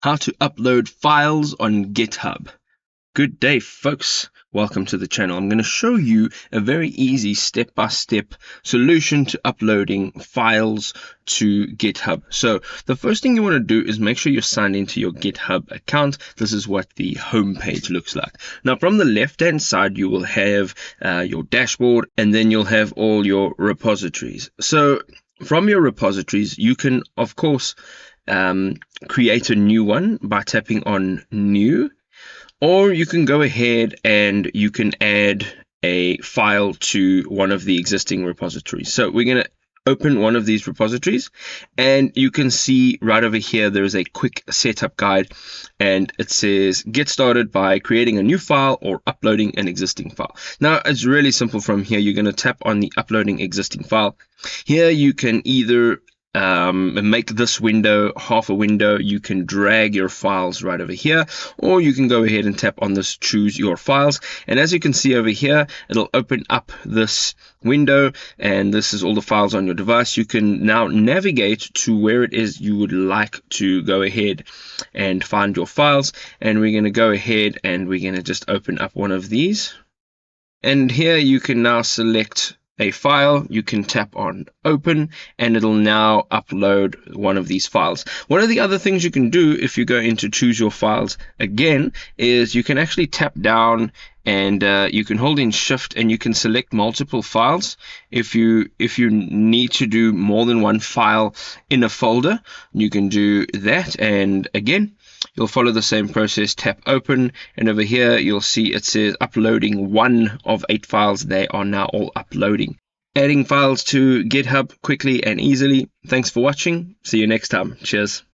How to upload files on GitHub. Good day, folks. Welcome to the channel. I'm going to show you a very easy step-by-step solution to uploading files to GitHub. So the first thing you want to do is make sure you're signed into your GitHub account. This is what the home page looks like. Now from the left-hand side, you will have your dashboard, and then you'll have all your repositories. So from your repositories, you can, of course, create a new one by tapping on new, or you can go ahead and you can add a file to one of the existing repositories. So we're going to open one of these repositories, and you can see right over here there is a quick setup guide, and it says get started by creating a new file or uploading an existing file. Now it's really simple. From here you're going to tap on the uploading existing file. Here you can either make this window half a window. You can drag your files right over here, or you can go ahead and tap on this choose your files, and as you can see over here, it'll open up this window, and this is all the files on your device. You can now navigate to where it is you would like to go ahead and find your files, and we're going to go ahead and we're going to just open up one of these, and here you can now select a file. You can tap on open, and it'll now upload one of these files. One of the other things you can do if you go into choose your files again is you can actually tap down, and you can hold in shift, and you can select multiple files. If you need to do more than one file in a folder, you can do that, and again you'll follow the same process. Tap open, and over here you'll see it says uploading 1 of 8 files. They are now all uploading. Adding files to GitHub quickly and easily. Thanks for watching. See you next time. Cheers.